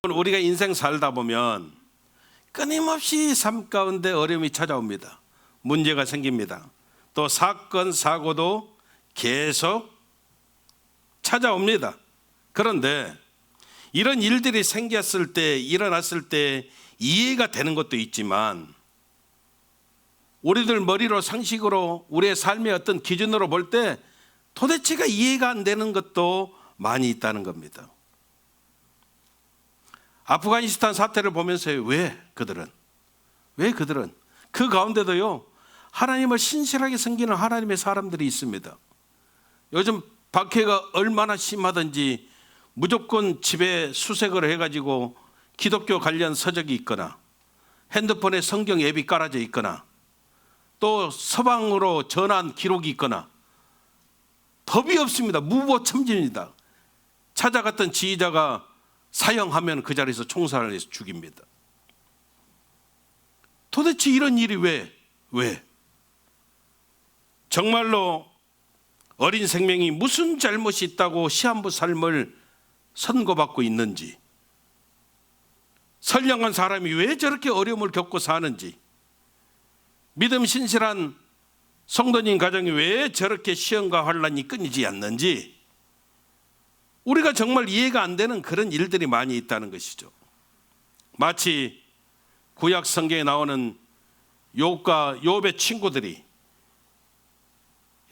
우리가 인생 살다 보면 끊임없이 삶 가운데 어려움이 찾아옵니다. 문제가 생깁니다. 또 사건, 사고도 계속 찾아옵니다. 그런데 이런 일들이 생겼을 때, 일어났을 때 이해가 되는 것도 있지만 우리들 머리로 상식으로 우리의 삶의 어떤 기준으로 볼 때 도대체가 이해가 안 되는 것도 많이 있다는 겁니다. 아프가니스탄 사태를 보면서 왜 그들은 그 가운데도요 하나님을 신실하게 섬기는 하나님의 사람들이 있습니다. 요즘 박해가 얼마나 심하든지 무조건 집에 수색을 해가지고 기독교 관련 서적이 있거나 핸드폰에 성경 앱이 깔아져 있거나 또 서방으로 전한 기록이 있거나 법이 없습니다. 무보첨지입니다. 찾아갔던 지휘자가 사형하면 그 자리에서 총살을 해서 죽입니다. 도대체 이런 일이 왜? 정말로 어린 생명이 무슨 잘못이 있다고 시한부 삶을 선고받고 있는지, 선량한 사람이 왜 저렇게 어려움을 겪고 사는지, 믿음 신실한 성도님 가정이 왜 저렇게 시험과 환난이 끊이지 않는지 우리가 정말 이해가 안 되는 그런 일들이 많이 있다는 것이죠. 마치 구약 성경에 나오는 욥과 욥의 친구들이,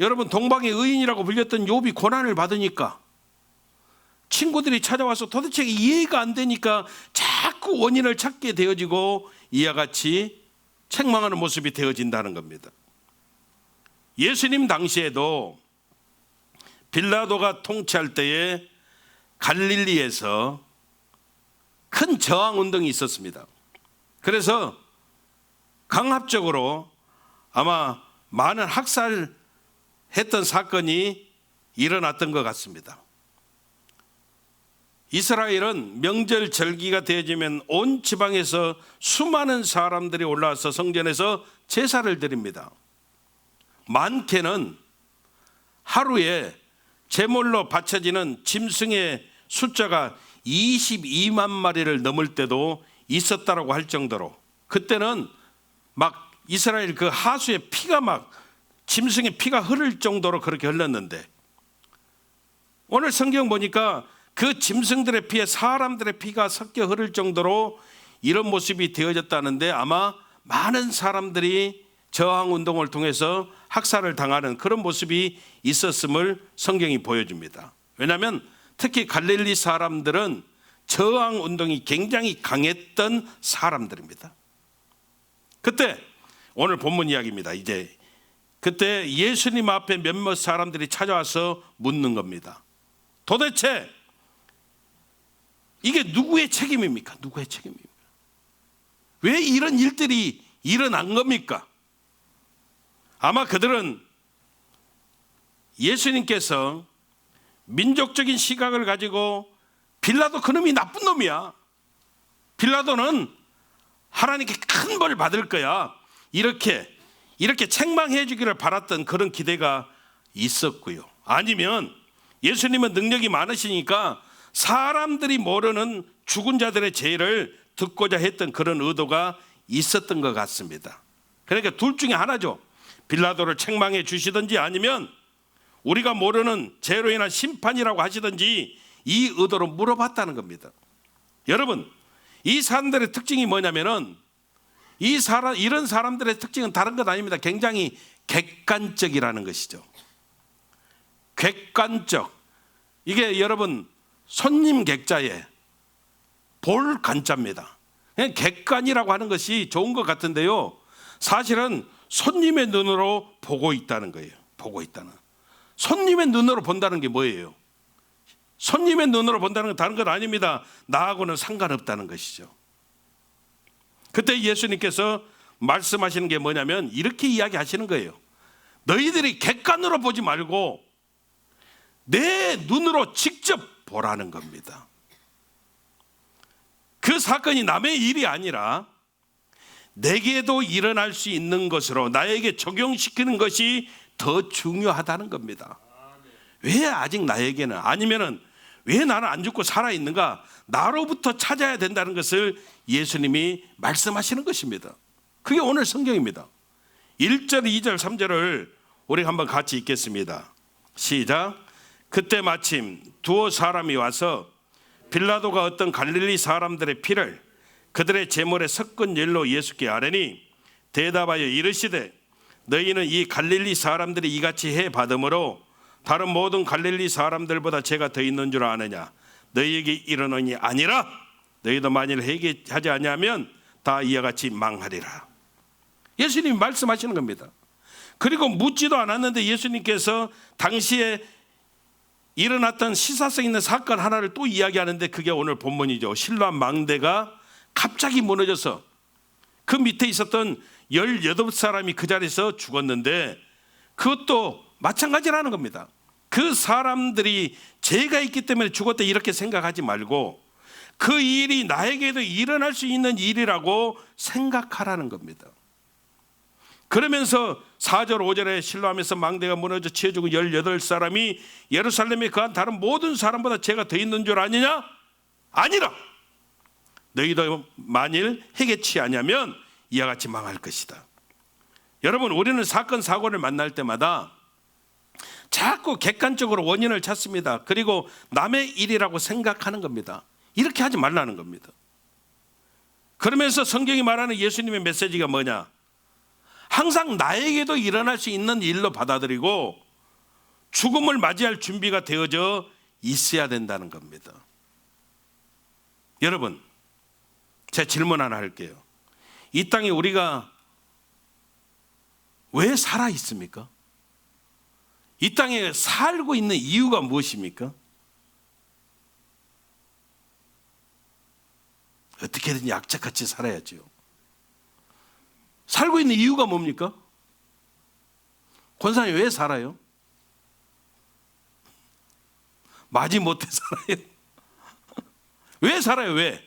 여러분 동방의 의인이라고 불렸던 욥이 고난을 받으니까 친구들이 찾아와서 도대체 이해가 안 되니까 자꾸 원인을 찾게 되어지고 이와 같이 책망하는 모습이 되어진다는 겁니다. 예수님 당시에도 빌라도가 통치할 때에 갈릴리에서 큰 저항운동이 있었습니다. 그래서 강압적으로 아마 많은 학살했던 사건이 일어났던 것 같습니다. 이스라엘은 명절 절기가 되어지면 온 지방에서 수많은 사람들이 올라와서 성전에서 제사를 드립니다. 많게는 하루에 제물로 바쳐지는 짐승의 숫자가 22만 마리를 넘을 때도 있었다라고 할 정도로, 그때는 막 이스라엘 그 하수의 피가 막 짐승의 피가 흐를 정도로 그렇게 흘렀는데, 오늘 성경 보니까 그 짐승들의 피에 사람들의 피가 섞여 흐를 정도로 이런 모습이 되어졌다는데, 아마 많은 사람들이 저항운동을 통해서 학살을 당하는 그런 모습이 있었음을 성경이 보여줍니다. 왜냐하면 특히 갈릴리 사람들은 저항운동이 굉장히 강했던 사람들입니다. 그때 오늘 본문 이야기입니다. 이제 그때 예수님 앞에 몇몇 사람들이 찾아와서 묻는 겁니다. 도대체 이게 누구의 책임입니까? 누구의 책임입니까? 왜 이런 일들이 일어난 겁니까? 아마 그들은 예수님께서 민족적인 시각을 가지고 빌라도 그놈이 나쁜 놈이야, 빌라도는 하나님께 큰 벌을 받을 거야, 이렇게 책망해 주기를 바랐던 그런 기대가 있었고요. 아니면 예수님은 능력이 많으시니까 사람들이 모르는 죽은 자들의 죄를 듣고자 했던 그런 의도가 있었던 것 같습니다. 그러니까 둘 중에 하나죠. 빌라도를 책망해 주시든지 아니면 우리가 모르는 죄로 인한 심판이라고 하시든지 이 의도로 물어봤다는 겁니다. 여러분, 이 사람들의 특징이 뭐냐면은 이런 사람들의 특징은 다른 것 아닙니다. 굉장히 객관적이라는 것이죠. 객관적. 이게 여러분 손님 객자에 볼 간자입니다. 그냥 객관이라고 하는 것이 좋은 것 같은데요, 사실은 손님의 눈으로 보고 있다는 거예요. 보고 있다는. 손님의 눈으로 본다는 게 뭐예요? 손님의 눈으로 본다는 건 다른 건 아닙니다. 나하고는 상관없다는 것이죠. 그때 예수님께서 말씀하시는 게 뭐냐면 이렇게 이야기하시는 거예요. 너희들이 객관으로 보지 말고 내 눈으로 직접 보라는 겁니다. 그 사건이 남의 일이 아니라 내게도 일어날 수 있는 것으로 나에게 적용시키는 것이 더 중요하다는 겁니다. 왜 아직 나에게는, 아니면은 왜 나는 안 죽고 살아있는가? 나로부터 찾아야 된다는 것을 예수님이 말씀하시는 것입니다. 그게 오늘 성경입니다. 1절, 2절, 3절을 우리 한번 같이 읽겠습니다. 시작. 그때 마침 두어 사람이 와서 빌라도가 어떤 갈릴리 사람들의 피를 그들의 제물에 섞은 일로 예수께 아뢰니 대답하여 이르시되 너희는 이 갈릴리 사람들이 이같이 해 받음으로 다른 모든 갈릴리 사람들보다 죄가 더 있는 줄 아느냐? 너희에게 이르노니 아니라. 너희도 만일 회개하지 아니하면 다 이와 같이 망하리라. 예수님이 말씀하시는 겁니다. 그리고 묻지도 않았는데 예수님께서 당시에 일어났던 시사성 있는 사건 하나를 또 이야기하는데 그게 오늘 본문이죠. 실로암 망대가 갑자기 무너져서 그 밑에 있었던 18사람이 그 자리에서 죽었는데 그것도 마찬가지라는 겁니다. 그 사람들이 죄가 있기 때문에 죽었다 이렇게 생각하지 말고 그 일이 나에게도 일어날 수 있는 일이라고 생각하라는 겁니다. 그러면서 4절 5절에 실로암에서 망대가 무너져 치여 죽은 18사람이 예루살렘에 거한 다른 모든 사람보다 죄가 더 있는 줄 아느냐? 아니라. 너희도 만일 회개치 아니하면 이와 같이 망할 것이다. 여러분, 우리는 사건 사고를 만날 때마다 자꾸 객관적으로 원인을 찾습니다. 그리고 남의 일이라고 생각하는 겁니다. 이렇게 하지 말라는 겁니다. 그러면서 성경이 말하는 예수님의 메시지가 뭐냐? 항상 나에게도 일어날 수 있는 일로 받아들이고 죽음을 맞이할 준비가 되어져 있어야 된다는 겁니다. 여러분, 제 질문 하나 할게요. 이 땅에 우리가 왜 살아 있습니까? 이 땅에 살고 있는 이유가 무엇입니까? 어떻게든 약자같이 살아야죠. 살고 있는 이유가 뭡니까? 권사님 왜 살아요? 마지못해 살아요. 왜 살아요? 왜?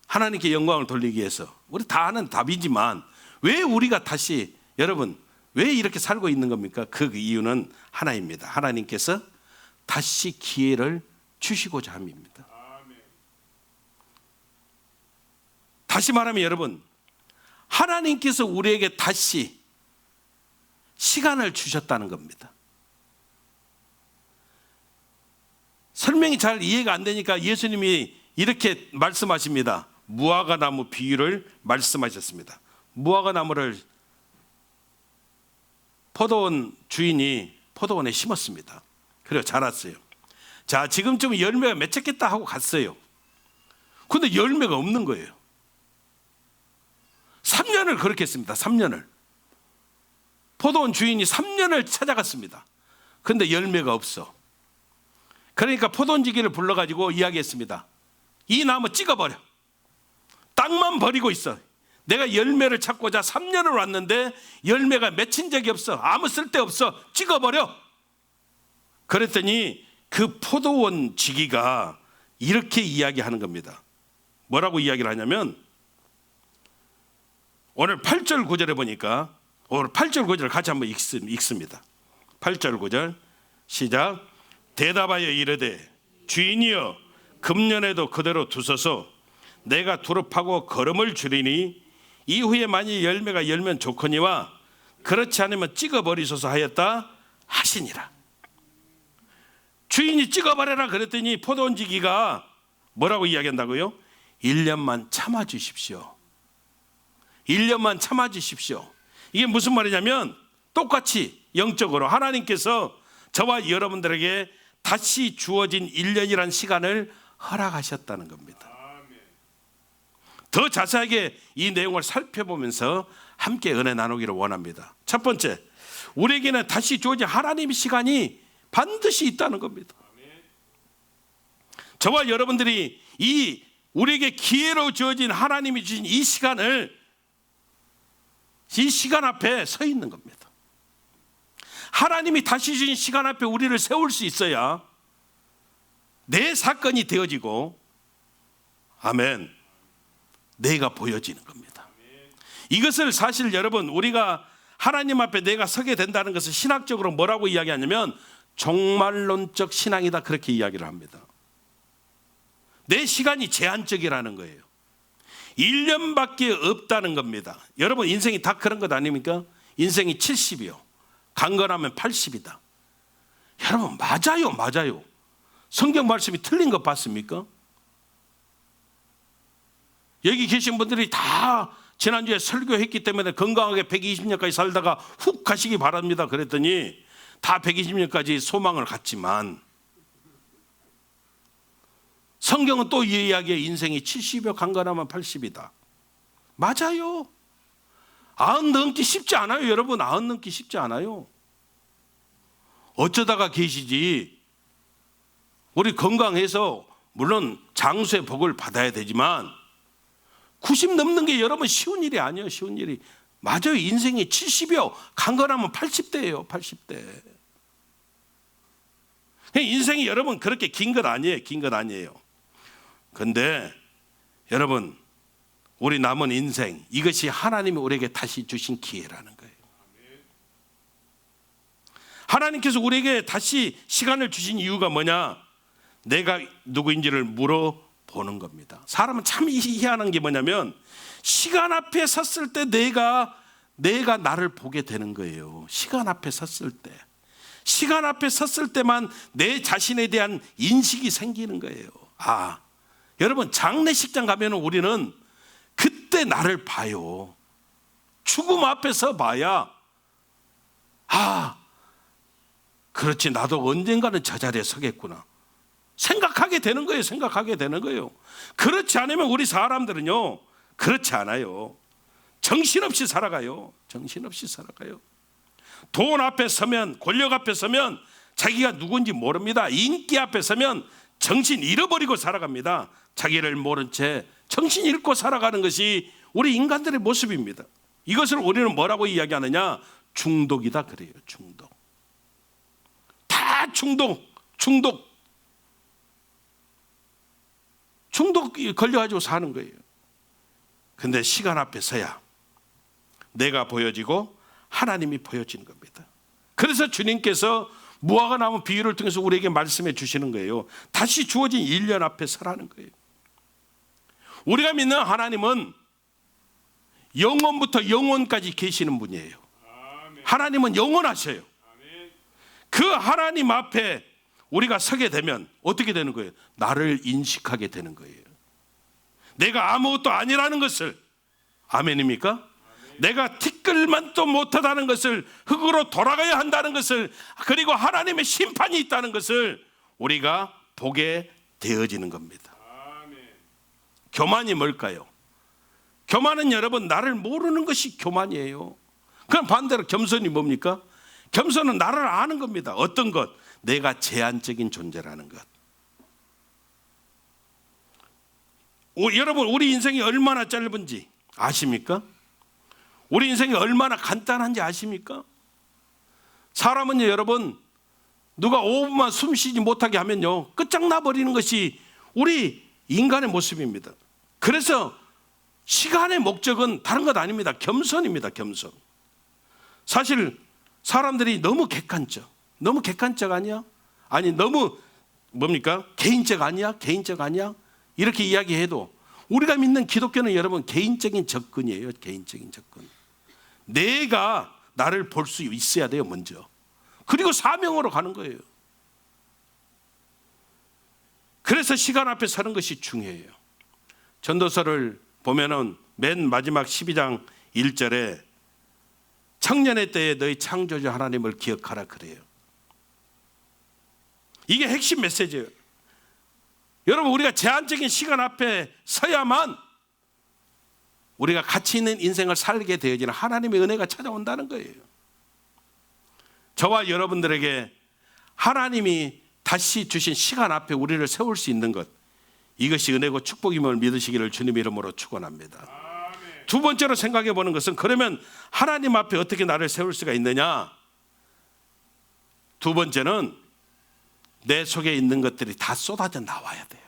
하나님께 영광을 돌리기 위해서. 우리 다 아는 답이지만 왜 우리가 다시, 여러분 왜 이렇게 살고 있는 겁니까? 그 이유는 하나입니다. 하나님께서 다시 기회를 주시고자 함입니다. 다시 말하면 여러분, 하나님께서 우리에게 다시 시간을 주셨다는 겁니다. 설명이 잘 이해가 안 되니까 예수님이 이렇게 말씀하십니다. 무화과 나무 비유를 말씀하셨습니다. 무화과 나무를 포도원 주인이 포도원에 심었습니다. 그리고 자랐어요. 자, 지금쯤 열매가 맺혔겠다 하고 갔어요. 근데 열매가 없는 거예요. 3년을 그렇게 했습니다. 3년을. 포도원 주인이 3년을 찾아갔습니다. 근데 열매가 없어. 그러니까 포도원지기를 불러가지고 이야기했습니다. 이 나무 찍어버려. 땅만 버리고 있어. 내가 열매를 찾고자 3년을 왔는데 열매가 맺힌 적이 없어. 아무 쓸데없어. 찍어버려. 그랬더니 그 포도원 지기가 이렇게 이야기하는 겁니다. 뭐라고 이야기를 하냐면 오늘 8절 9절에 보니까 오늘 8절 9절을 같이 한번 읽습니다. 8절 9절 시작. 대답하여 이르되 주인이여 금년에도 그대로 두소서. 내가 두릅하고 거름을 줄이니 이후에 만일 열매가 열면 좋거니와 그렇지 않으면 찍어버리소서 하였다 하시니라. 주인이 찍어버려라 그랬더니 포도원지기가 뭐라고 이야기한다고요? 1년만 참아주십시오. 1년만 참아주십시오. 이게 무슨 말이냐면 똑같이 영적으로 하나님께서 저와 여러분들에게 다시 주어진 1년이란 시간을 허락하셨다는 겁니다. 더 자세하게 이 내용을 살펴보면서 함께 은혜 나누기를 원합니다. 첫 번째, 우리에게는 다시 주어진 하나님의 시간이 반드시 있다는 겁니다. 저와 여러분들이 이 우리에게 기회로 주어진 하나님이 주신 이 시간을, 이 시간 앞에 서 있는 겁니다. 하나님이 다시 주신 시간 앞에 우리를 세울 수 있어야 내 사건이 되어지고, 아멘, 내가 보여지는 겁니다. 이것을 사실 여러분, 우리가 하나님 앞에 내가 서게 된다는 것을 신학적으로 뭐라고 이야기하냐면 종말론적 신앙이다, 그렇게 이야기를 합니다. 내 시간이 제한적이라는 거예요. 1년밖에 없다는 겁니다. 여러분, 인생이 다 그런 것 아닙니까? 인생이 70이요, 강건하면 80이다. 여러분, 맞아요. 성경 말씀이 틀린 것 봤습니까? 여기 계신 분들이 다 지난주에 설교했기 때문에 건강하게 120년까지 살다가 훅 가시기 바랍니다 그랬더니 다 120년까지 소망을 갖지만, 성경은 또 이 이야기에 인생이 70여 강건하면 80이다. 맞아요. 90 넘기 쉽지 않아요. 여러분, 90 넘기 쉽지 않아요. 어쩌다가 계시지. 우리 건강해서 물론 장수의 복을 받아야 되지만 90 넘는 게 여러분 쉬운 일이 아니에요. 쉬운 일이. 맞아요. 인생이 70여 강건하면 80대예요. 80대. 인생이 여러분 그렇게 긴 건 아니에요. 긴 건 아니에요. 근데 여러분, 우리 남은 인생, 이것이 하나님이 우리에게 다시 주신 기회라는 거예요. 하나님께서 우리에게 다시 시간을 주신 이유가 뭐냐? 내가 누구인지를 물어보는 겁니다. 사람은 참 희한한 게 뭐냐면, 시간 앞에 섰을 때 내가 나를 보게 되는 거예요. 시간 앞에 섰을 때, 시간 앞에 섰을 때만 내 자신에 대한 인식이 생기는 거예요. 여러분, 장례식장 가면 우리는 그때 나를 봐요. 죽음 앞에서 봐야, 그렇지, 나도 언젠가는 저 자리에 서겠구나 생각하게 되는 거예요. 생각하게 되는 거예요. 그렇지 않으면 우리 사람들은요, 그렇지 않아요. 정신없이 살아가요. 정신없이 살아가요. 돈 앞에 서면, 권력 앞에 서면 자기가 누군지 모릅니다. 인기 앞에 서면 정신 잃어버리고 살아갑니다. 자기를 모른 채 정신 잃고 살아가는 것이 우리 인간들의 모습입니다. 이것을 우리는 뭐라고 이야기하느냐? 중독이다 그래요. 중독. 다 중독 걸려가지고 사는 거예요. 근데 시간 앞에 서야 내가 보여지고 하나님이 보여지는 겁니다. 그래서 주님께서 무화과 나무 비유를 통해서 우리에게 말씀해 주시는 거예요. 다시 주어진 1년 앞에 서라는 거예요. 우리가 믿는 하나님은 영원부터 영원까지 계시는 분이에요. 하나님은 영원하셔요. 그 하나님 앞에 우리가 서게 되면 어떻게 되는 거예요? 나를 인식하게 되는 거예요. 내가 아무것도 아니라는 것을, 아멘입니까? 내가 티끌만도 못하다는 것을, 흙으로 돌아가야 한다는 것을, 그리고 하나님의 심판이 있다는 것을 우리가 보게 되어지는 겁니다. 교만이 뭘까요? 교만은 여러분, 나를 모르는 것이 교만이에요. 그럼 반대로 겸손이 뭡니까? 겸손은 나를 아는 겁니다. 어떤 것? 내가 제한적인 존재라는 것. 여러분, 우리 인생이 얼마나 짧은지 아십니까? 우리 인생이 얼마나 간단한지 아십니까? 사람은요, 여러분, 누가 5분만 숨 쉬지 못하게 하면요, 끝장나버리는 것이 우리 인간의 모습입니다. 그래서 시간의 목적은 다른 것 아닙니다. 겸손입니다. 겸손. 사실 사람들이 너무 객관적 아니야? 아니, 너무 뭡니까? 개인적 아니야? 이렇게 이야기해도 우리가 믿는 기독교는 여러분 개인적인 접근이에요. 개인적인 접근. 내가 나를 볼 수 있어야 돼요, 먼저. 그리고 사명으로 가는 거예요. 그래서 시간 앞에 서는 것이 중요해요. 전도서를 보면은 맨 마지막 12장 1절에 청년의 때에 너희 창조주 하나님을 기억하라 그래요. 이게 핵심 메시지예요. 여러분, 우리가 제한적인 시간 앞에 서야만 우리가 가치 있는 인생을 살게 되어지는 하나님의 은혜가 찾아온다는 거예요. 저와 여러분들에게 하나님이 다시 주신 시간 앞에 우리를 세울 수 있는 것, 이것이 은혜고 축복임을 믿으시기를 주님 이름으로 축원합니다. 두 번째로 생각해 보는 것은, 그러면 하나님 앞에 어떻게 나를 세울 수가 있느냐? 두 번째는 내 속에 있는 것들이 다 쏟아져 나와야 돼요.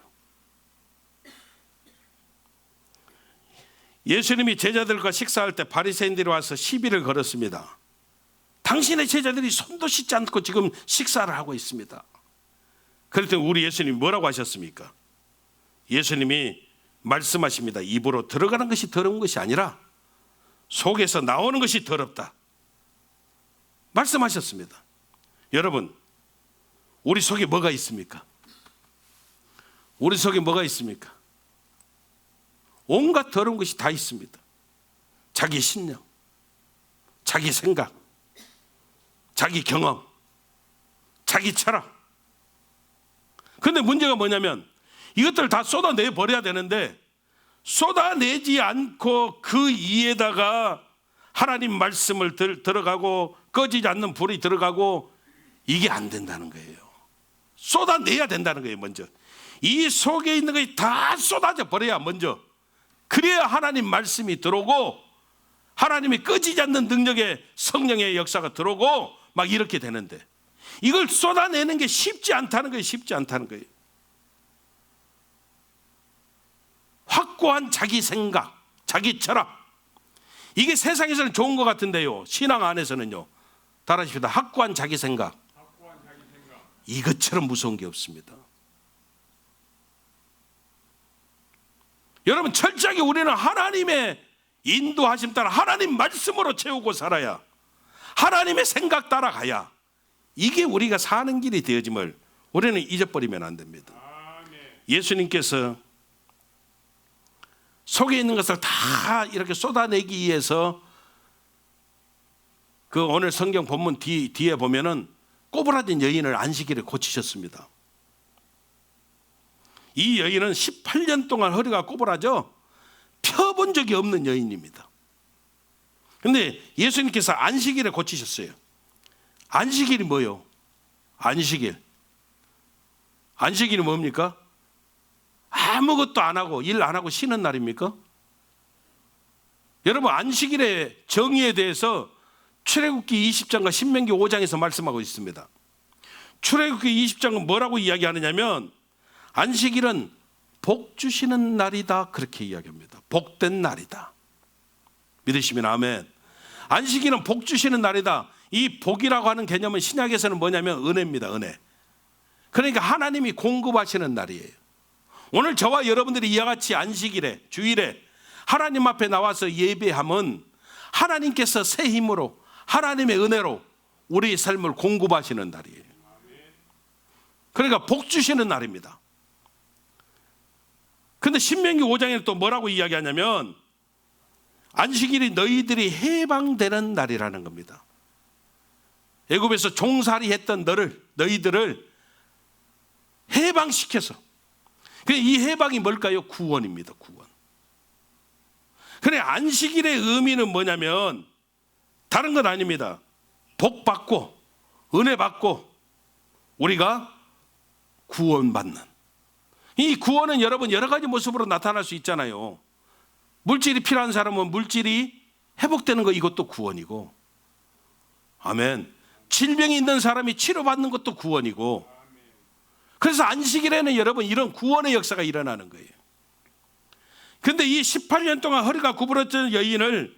예수님이 제자들과 식사할 때 바리새인들이 와서 시비를 걸었습니다. 당신의 제자들이 손도 씻지 않고 지금 식사를 하고 있습니다. 그랬더니 우리 예수님이 뭐라고 하셨습니까? 예수님이 말씀하십니다. 입으로 들어가는 것이 더러운 것이 아니라 속에서 나오는 것이 더럽다 말씀하셨습니다. 여러분, 우리 속에 뭐가 있습니까? 우리 속에 뭐가 있습니까? 온갖 더러운 것이 다 있습니다. 자기 심령, 자기 생각, 자기 경험, 자기 철학. 그런데 문제가 뭐냐면 이것들을 다 쏟아내 버려야 되는데 쏟아내지 않고 그 이에다가 하나님 말씀을 들어가고 꺼지지 않는 불이 들어가고 이게 안 된다는 거예요. 쏟아내야 된다는 거예요. 먼저 이 속에 있는 것이 다 쏟아져 버려야 먼저, 그래야 하나님 말씀이 들어오고 하나님이 꺼지지 않는 능력의 성령의 역사가 들어오고 막 이렇게 되는데, 이걸 쏟아내는 게 쉽지 않다는 거예요. 쉽지 않다는 거예요. 확고한 자기 생각, 자기 철학, 이게 세상에서는 좋은 것 같은데요, 신앙 안에서는요, 따라하십시다. 확고한 자기 생각, 이것처럼 무서운 게 없습니다. 여러분, 철저하게 우리는 하나님의 인도하심 따라 하나님 말씀으로 채우고 살아야, 하나님의 생각 따라가야 이게 우리가 사는 길이 되어짐을 우리는 잊어버리면 안 됩니다. 예수님께서 속에 있는 것을 다 이렇게 쏟아내기 위해서 그 오늘 성경 본문 뒤에 보면은 꼬부라진 여인을 안식일에 고치셨습니다. 이 여인은 18년 동안 허리가 꼬부라져 펴본 적이 없는 여인입니다. 그런데 예수님께서 안식일에 고치셨어요. 안식일이 뭐예요? 안식일이 뭡니까? 아무것도 안 하고 일 안 하고 쉬는 날입니까? 여러분, 안식일의 정의에 대해서 출애굽기 20장과 신명기 5장에서 말씀하고 있습니다. 출애굽기 20장은 뭐라고 이야기하느냐면 안식일은 복 주시는 날이다, 그렇게 이야기합니다. 복된 날이다. 믿으시면 아멘. 안식일은 복 주시는 날이다. 이 복이라고 하는 개념은 신약에서는 뭐냐면 은혜입니다. 은혜. 그러니까 하나님이 공급하시는 날이에요. 오늘 저와 여러분들이 이와 같이 안식일에, 주일에 하나님 앞에 나와서 예배함은 하나님께서 새 힘으로, 하나님의 은혜로 우리의 삶을 공급하시는 날이에요. 그러니까 복 주시는 날입니다. 그런데 신명기 5장에는 또 뭐라고 이야기하냐면 안식일이 너희들이 해방되는 날이라는 겁니다. 애굽에서 종살이 했던 너희들을 해방시켜서, 이 해방이 뭘까요? 구원입니다. 구원. 그래, 안식일의 의미는 뭐냐면 다른 건 아닙니다. 복 받고 은혜 받고 우리가 구원받는, 이 구원은 여러분 여러 가지 모습으로 나타날 수 있잖아요. 물질이 필요한 사람은 물질이 회복되는 거, 이것도 구원이고, 아멘. 질병이 있는 사람이 치료받는 것도 구원이고, 그래서 안식일에는 여러분 이런 구원의 역사가 일어나는 거예요. 그런데 이 18년 동안 허리가 구부러진 여인을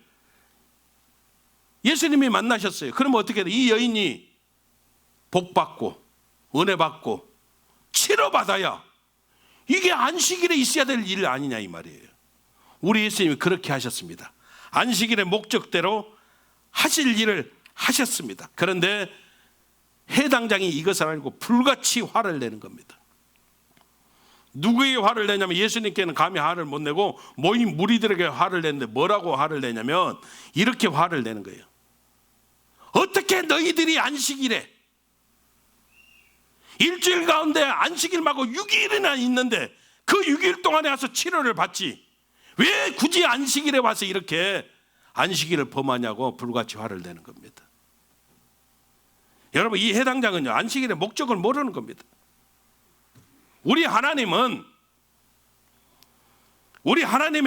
예수님이 만나셨어요. 그러면 어떻게 돼요? 이 여인이 복받고 은혜받고 치료받아야 이게 안식일에 있어야 될 일 아니냐 이 말이에요. 우리 예수님이 그렇게 하셨습니다. 안식일의 목적대로 하실 일을 하셨습니다. 그런데 해당장이 이것을 알고 불같이 화를 내는 겁니다. 누구에게 화를 내냐면 예수님께는 감히 화를 못 내고 모인 무리들에게 화를 내는데, 뭐라고 화를 내냐면 이렇게 화를 내는 거예요. 어떻게 너희들이 안식일에, 일주일 가운데 안식일 말고 6일이나 있는데 그 6일 동안에 와서 치료를 받지, 왜 굳이 안식일에 와서 이렇게 안식일을 범하냐고 불같이 화를 내는 겁니다. 여러분, 이 해당장은요, 안식일의 목적을 모르는 겁니다. 우리 하나님의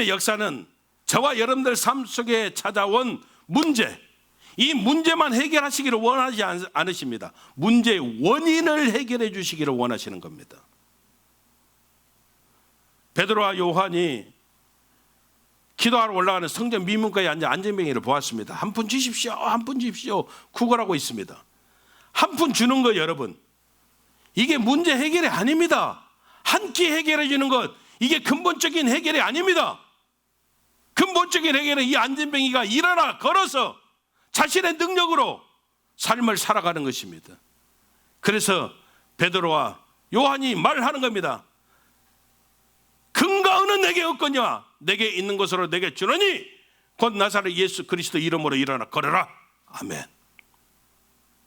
역사는 저와 여러분들 삶 속에 찾아온 문제, 이 문제만 해결하시기를 원하지 않으십니다. 문제의 원인을 해결해 주시기를 원하시는 겁니다. 기도하러 올라가는 성전 미문가에 앉아 안전뱅이를 보았습니다. 한 푼 주십시오, 한 푼 주십시오 구걸하고 있습니다. 한 푼 주는 거 여러분, 이게 문제 해결이 아닙니다. 한 끼 해결해 주는 것, 이게 근본적인 해결이 아닙니다. 근본적인 해결은 이 안전뱅이가 일어나 걸어서 자신의 능력으로 삶을 살아가는 것입니다. 그래서 베드로와 요한이 말하는 겁니다. 금과 은은 내게 없거니와 내게 있는 것으로 내게 주노니 곧 나사렛 예수 그리스도 이름으로 일어나 걸어라. 아멘.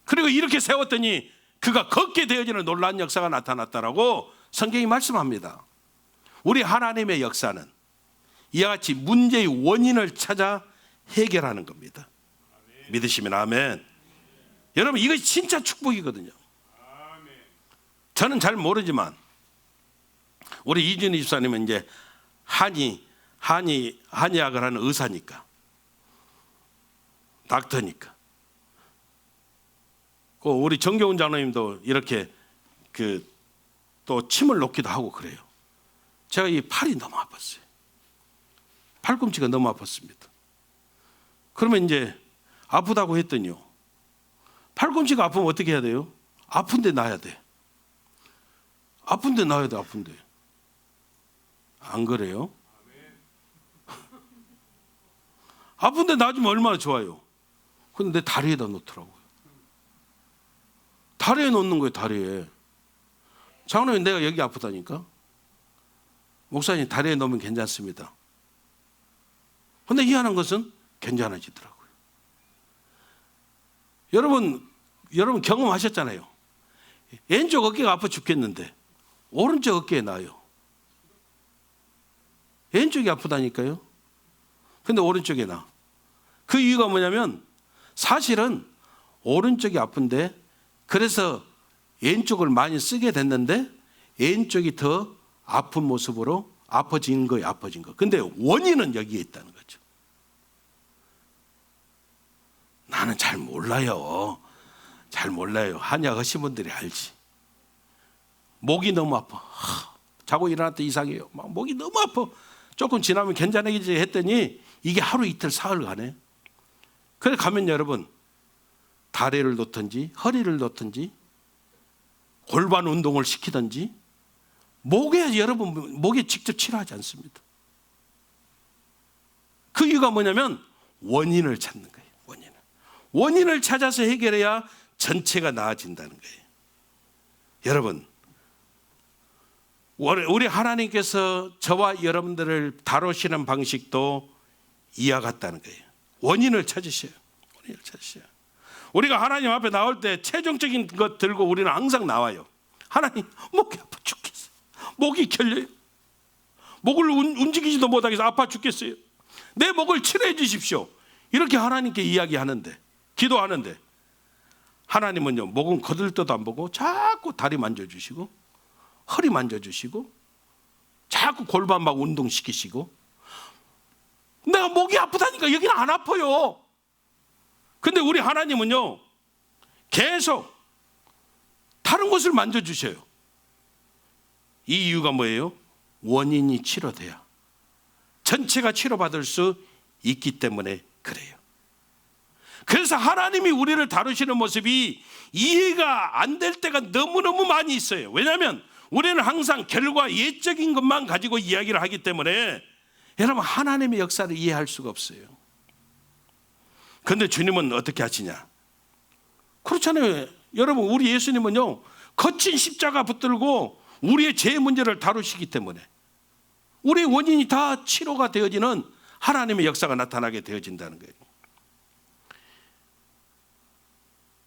그리고 이렇게 세웠더니 그가 걷게 되어지는 놀라운 역사가 나타났다라고 성경이 말씀합니다. 우리 하나님의 역사는 이와 같이 문제의 원인을 찾아 해결하는 겁니다. 아멘. 믿으시면 아멘. 여러분, 이것이 진짜 축복이거든요. 아멘. 저는 잘 모르지만 우리 이준희 집사님은 이제 한의학을 하는 의사니까, 닥터니까. 우리 정교훈 장로님도 이렇게 또 침을 놓기도 하고 그래요. 제가 이 팔이 너무 아팠어요. 팔꿈치가 너무 아팠습니다. 그러면 이제 아프다고 했더니요, 팔꿈치가 아프면 어떻게 해야 돼요? 아픈데 놔야 돼. 아픈데 놔야 돼. 아픈데. 안 그래요? 아픈데 놔주면 얼마나 좋아요. 근데 내 다리에다 놓더라고요. 다리에 놓는 거예요. 다리에. 장로님, 내가 여기 아프다니까. 목사님, 다리에 놓으면 괜찮습니다. 근데 희한한 것은 괜찮아지더라고요. 여러분 경험하셨잖아요. 왼쪽 어깨가 아파 죽겠는데 오른쪽 어깨에 나요. 왼쪽이 아프다니까요. 근데 오른쪽에 나. 그 이유가 뭐냐면 사실은 오른쪽이 아픈데 그래서 왼쪽을 많이 쓰게 됐는데 왼쪽이 더 아픈 모습으로 아파진 거예요. 근데 원인은 여기에 있다는 거죠. 나는 잘 몰라요. 한의학 하신 분들이 알지. 목이 너무 아파. 자고 일어날 때 이상해요. 막 목이 너무 아파. 조금 지나면 괜찮아지지 했더니 이게 하루 이틀 사흘 가네. 그래 가면 여러분, 다리를 놓든지 허리를 놓든지 골반 운동을 시키든지 목에 직접 치료하지 않습니다. 그 이유가 뭐냐면 원인을 찾는 거예요. 원인을 찾아서 해결해야 전체가 나아진다는 거예요. 여러분, 우리 하나님께서 저와 여러분들을 다루시는 방식도 이와 같다는 거예요. 원인을 찾으셔요. 우리가 하나님 앞에 나올 때 최종적인 것 들고 우리는 항상 나와요. 하나님, 목이 아파 죽겠어요. 목이 결려요. 목을 움직이지도 못하겠어요. 아파 죽겠어요. 내 목을 치료해 주십시오. 이렇게 하나님께 이야기하는데, 기도하는데, 하나님은요, 목은 거들떠도 안 보고 자꾸 다리 만져주시고 허리 만져주시고 자꾸 골반 막 운동시키시고, 내가 목이 아프다니까 여기는 안 아파요. 근데 우리 하나님은요, 계속 다른 곳을 만져주셔요. 이 이유가 뭐예요? 원인이 치료돼야 전체가 치료받을 수 있기 때문에 그래요. 그래서 하나님이 우리를 다루시는 모습이 이해가 안 될 때가 너무너무 많이 있어요. 왜냐하면 우리는 항상 결과 예적인 것만 가지고 이야기를 하기 때문에 여러분, 하나님의 역사를 이해할 수가 없어요. 그런데 주님은 어떻게 하시냐? 그렇잖아요. 여러분, 우리 예수님은요, 거친 십자가 붙들고 우리의 죄 문제를 다루시기 때문에 우리의 원인이 다 치료가 되어지는 하나님의 역사가 나타나게 되어진다는 거예요.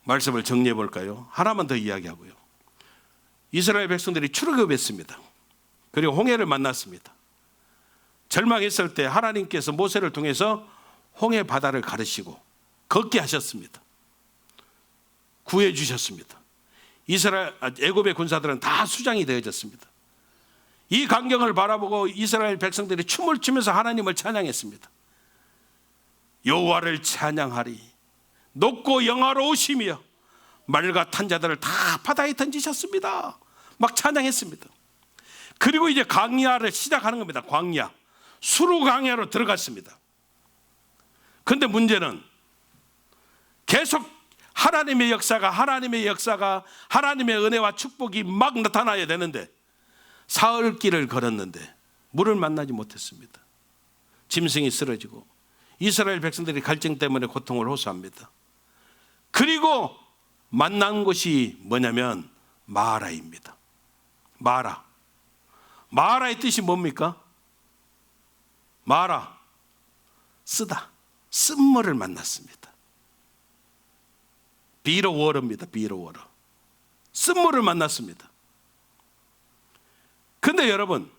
말씀을 정리해 볼까요? 하나만 더 이야기하고요. 이스라엘 백성들이 출애굽했습니다. 그리고 홍해를 만났습니다. 절망했을 때 하나님께서 모세를 통해서 홍해 바다를 가르시고 걷게 하셨습니다. 구해 주셨습니다. 애굽의 군사들은 다 수장이 되어졌습니다. 이 광경을 바라보고 이스라엘 백성들이 춤을 추면서 하나님을 찬양했습니다. 여호와를 찬양하리. 높고 영화로우시며 말과 탄 자들을 다 바다에 던지셨습니다. 막 찬양했습니다. 그리고 이제 광야를 시작하는 겁니다. 광야. 수루 광야로 들어갔습니다. 그런데 문제는 계속 하나님의 역사가 하나님의 은혜와 축복이 막 나타나야 되는데 사흘길을 걸었는데 물을 만나지 못했습니다. 짐승이 쓰러지고 이스라엘 백성들이 갈증 때문에 고통을 호소합니다. 그리고 만난 곳이 뭐냐면 마라입니다. 마라의 뜻이 뭡니까? 마라, 쓰다, 쓴물을 만났습니다. 비로워러입니다. 비로워러, 쓴물을 만났습니다. 근데 여러분,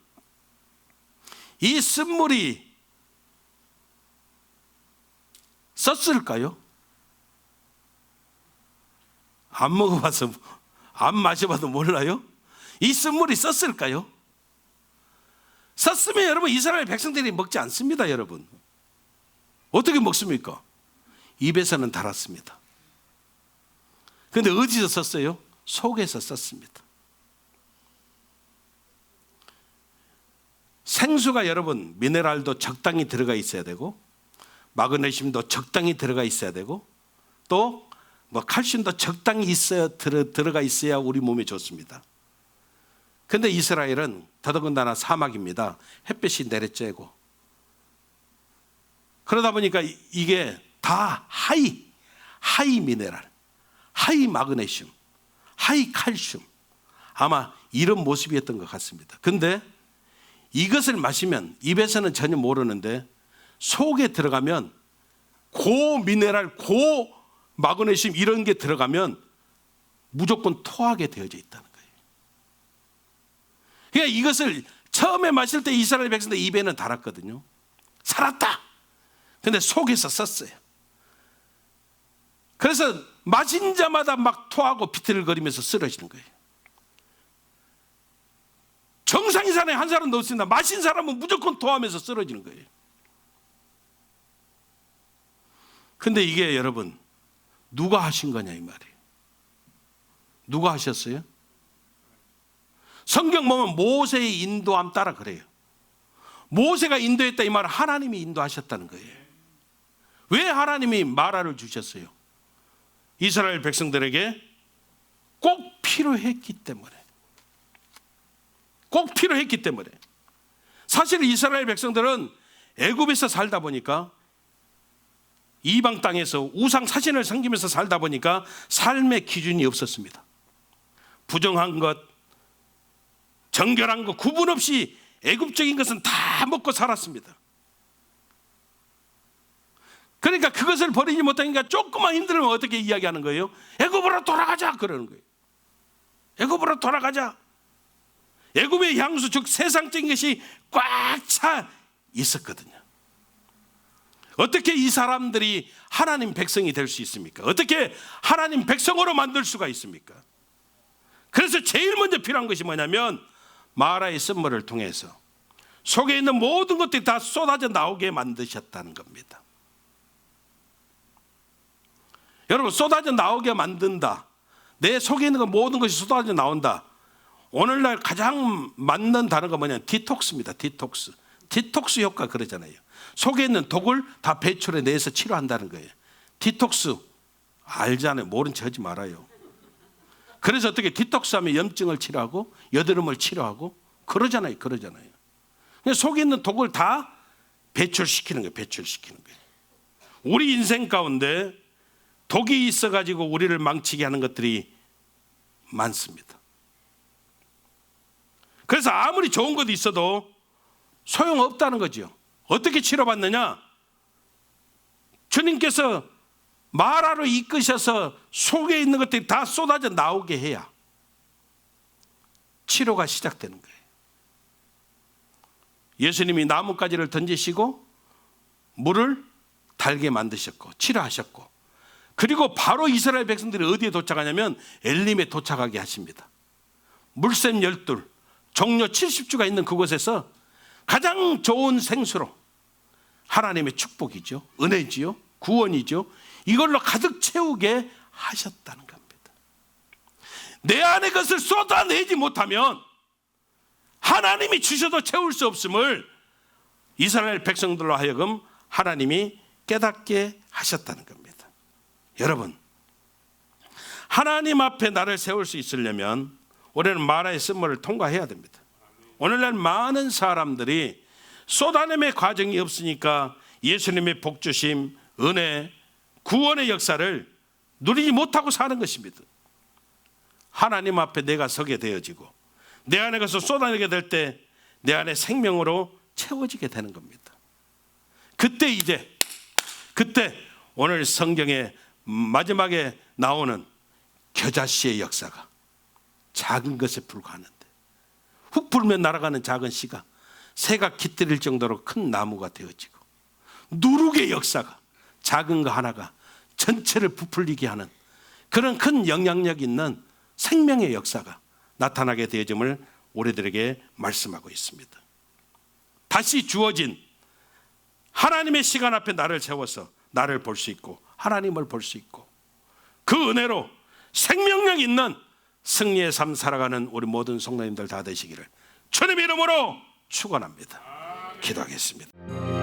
이 쓴물이 썼을까요? 안 먹어봐서, 안 마셔봐도 몰라요? 이 쓴물이 썼을까요? 썼으면 여러분 이스라엘 백성들이 먹지 않습니다. 여러분 어떻게 먹습니까? 입에서는 달았습니다. 그런데 어디서 썼어요? 속에서 썼습니다. 생수가 여러분 미네랄도 적당히 들어가 있어야 되고 마그네슘도 적당히 들어가 있어야 되고 또 칼슘도 적당히 들어가 있어야 우리 몸에 좋습니다. 그런데 이스라엘은 더더군다나 사막입니다. 햇볕이 내리쬐고 그러다 보니까 이게 다 하이 미네랄, 하이 마그네슘, 하이 칼슘, 아마 이런 모습이었던 것 같습니다. 그런데 이것을 마시면 입에서는 전혀 모르는데 속에 들어가면 고미네랄, 고마그네슘 이런 게 들어가면 무조건 토하게 되어져 있다는 거예요. 그러니까 이것을 처음에 마실 때 이스라엘 백성들 입에는 달았거든요. 살았다. 근데 속에서 썼어요. 그래서 마신 자마다 막 토하고 비틀거리면서 쓰러지는 거예요. 정상 이상의 한 사람도 없습니다. 마신 사람은 무조건 토하면서 쓰러지는 거예요. 근데 이게 여러분 누가 하신 거냐 이 말이에요. 누가 하셨어요? 성경 보면 모세의 인도함 따라 그래요. 모세가 인도했다 이 말은 하나님이 인도하셨다는 거예요. 왜 하나님이 마라를 주셨어요? 이스라엘 백성들에게 꼭 필요했기 때문에. 꼭 필요했기 때문에. 사실 이스라엘 백성들은 애굽에서 살다 보니까 이방 땅에서 우상 사신을 섬기면서 살다 보니까 삶의 기준이 없었습니다. 부정한 것, 정결한 것 구분 없이 애굽적인 것은 다 먹고 살았습니다. 그러니까 그것을 버리지 못하니까 조금만 힘들면 어떻게 이야기하는 거예요? 애굽으로 돌아가자 그러는 거예요. 애굽으로 돌아가자. 애굽의 향수 즉 세상적인 것이 꽉 차 있었거든요. 어떻게 이 사람들이 하나님 백성이 될 수 있습니까? 어떻게 하나님 백성으로 만들 수가 있습니까? 그래서 제일 먼저 필요한 것이 뭐냐면 마라의 쓴물을 통해서 속에 있는 모든 것들이 다 쏟아져 나오게 만드셨다는 겁니다. 여러분 쏟아져 나오게 만든다. 내 속에 있는 모든 것이 쏟아져 나온다. 오늘날 가장 맞는 단어가 뭐냐면 디톡스입니다. 디톡스 효과 그러잖아요. 속에 있는 독을 다 배출해내서 치료한다는 거예요. 디톡스 알잖아요. 모른 체 하지 말아요. 그래서 어떻게 디톡스하면 염증을 치료하고 여드름을 치료하고 그러잖아요. 속에 있는 독을 다 배출시키는 거예요. 우리 인생 가운데 독이 있어가지고 우리를 망치게 하는 것들이 많습니다. 그래서 아무리 좋은 것도 있어도 소용없다는 거죠. 어떻게 치료받느냐? 주님께서 마라로 이끄셔서 속에 있는 것들이 다 쏟아져 나오게 해야 치료가 시작되는 거예요. 예수님이 나뭇가지를 던지시고 물을 달게 만드셨고 치료하셨고 그리고 바로 이스라엘 백성들이 어디에 도착하냐면 엘림에 도착하게 하십니다. 물샘 12, 종려 70주가 있는 그곳에서 가장 좋은 생수로 하나님의 축복이죠. 은혜지요. 구원이죠. 이걸로 가득 채우게 하셨다는 겁니다. 내 안에 것을 쏟아내지 못하면 하나님이 주셔도 채울 수 없음을 이스라엘 백성들로 하여금 하나님이 깨닫게 하셨다는 겁니다. 여러분, 하나님 앞에 나를 세울 수 있으려면 우리는 마라의 쓴물을 통과해야 됩니다. 오늘날 많은 사람들이 쏟아냄의 과정이 없으니까 예수님의 복주심, 은혜, 구원의 역사를 누리지 못하고 사는 것입니다. 하나님 앞에 내가 서게 되어지고 내 안에 가서 쏟아내게 될 때 내 안에 생명으로 채워지게 되는 겁니다. 그때 오늘 성경의 마지막에 나오는 겨자씨의 역사가 작은 것에 불과하는데 훅 불면 날아가는 작은 씨가 새가 깃들일 정도로 큰 나무가 되어지고 누룩의 역사가 작은 거 하나가 전체를 부풀리게 하는 그런 큰 영향력 있는 생명의 역사가 나타나게 되어짐을 우리들에게 말씀하고 있습니다. 다시 주어진 하나님의 시간 앞에 나를 세워서 나를 볼 수 있고 하나님을 볼 수 있고 그 은혜로 생명력 있는 승리의 삶 살아가는 우리 모든 성도님들 다 되시기를 주님의 이름으로 축원합니다. 기도하겠습니다.